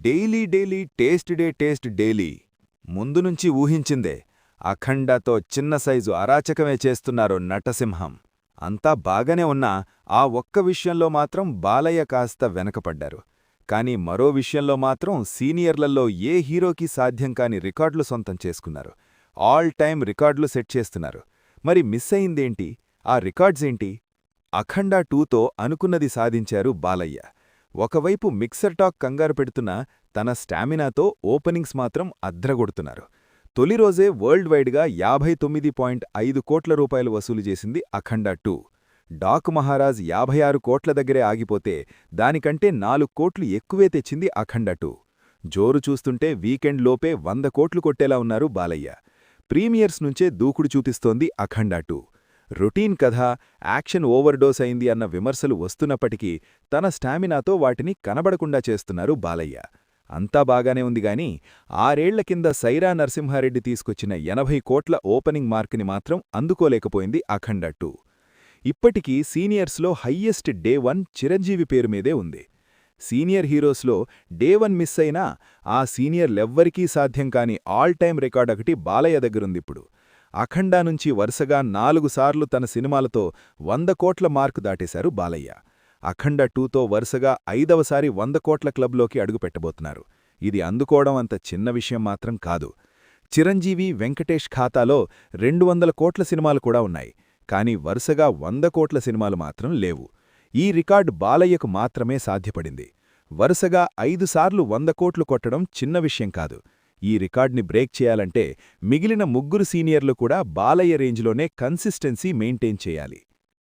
Daily taste daily ముందు నుంచి ఊహించిందే. అఖండతో చిన్న సైజు అరాచకమే చేస్తున్నారో నటసింహం. అంతా బాగానే ఉన్నా ఆ ఒక్క విషయంలో మాత్రం బాలయ్య కాస్త వెనకపడ్డారు. కానీ మరో విషయంలో మాత్రం సీనియర్లలో ఏ హీరోకి సాధ్యం కాని రికార్డులు సొంతం చేసుకున్నారు. ఆల్ టైమ్ రికార్డులు సెట్ చేస్తున్నారు. మరి మిస్ అయిందేంటి? ఆ రికార్డ్సేంటి? అఖండ 2తో అనుకున్నది సాధించారు బాలయ్య. ఒకవైపు మిక్సర్ టాక్ కంగారు పెడుతున్నా తన స్టామినాతో ఓపెనింగ్స్ మాత్రం అద్రగొడుతున్నారు. తొలి రోజే వరల్డ్ వైడ్గా 59.5 కోట్ల రూపాయలు వసూలు చేసింది అఖండ 2. డాక్ మహారాజ్ 56 కోట్ల దగ్గరే ఆగిపోతే దానికంటే 4 కోట్లు ఎక్కువే తెచ్చింది అఖండ 2. జోరు చూస్తుంటే వీకెండ్ లోపే 100 కోట్లు కొట్టేలా ఉన్నారు బాలయ్య. ప్రీమియర్స్ నుంచే దూకుడు చూపిస్తోంది అఖండ 2. రొటీన్ కథ, యాక్షన్ ఓవర్డోస్ అయింది అన్న విమర్శలు వస్తున్నప్పటికీ తన స్టామినాతో వాటిని కనబడకుండా చేస్తున్నారు బాలయ్య. అంతా బాగానే ఉందిగాని 6 ఏళ్ల కింద సైరా నరసింహారెడ్డి తీసుకొచ్చిన 80 కోట్ల ఓపెనింగ్ మార్కుని మాత్రం అందుకోలేకపోయింది అఖండ 2. ఇప్పటికీ సీనియర్స్లో హయ్యెస్ట్ డే 1 చిరంజీవి పేరు మీదే ఉంది. సీనియర్ హీరోస్లో డే 1 మిస్ అయినా ఆ సీనియర్లెవ్వరికీ సాధ్యం కాని ఆల్ టైమ్ రికార్డ్ ఒకటి బాలయ్య దగ్గరుందిప్పుడు. అఖండ నుంచి వరుసగా 4 సార్లు తన సినిమాలతో 100 కోట్ల మార్కు దాటేశారు బాలయ్య. అఖండ 2తో వరుసగా 5వసారి 100 కోట్ల క్లబ్లోకి అడుగుపెట్టబోతున్నారు. ఇది అందుకోవడం అంత చిన్న విషయం మాత్రం కాదు. చిరంజీవి, వెంకటేష్ ఖాతాలో 200 కోట్ల సినిమాలు కూడా ఉన్నాయి. కానీ వరుసగా 100 కోట్ల సినిమాలు మాత్రం లేవు. ఈ రికార్డు బాలయ్యకు మాత్రమే సాధ్యపడింది. వరుసగా 5 సార్లు 100 కోట్లు కొట్టడం చిన్న విషయం కాదు. ఈ రికార్డ్ని బ్రేక్ చేయాలంటే మిగిలిన 3 సీనియర్లు కూడా బాలయ్య రేంజ్లోనే కన్సిస్టెన్సీ మెయింటైన్ చేయాలి.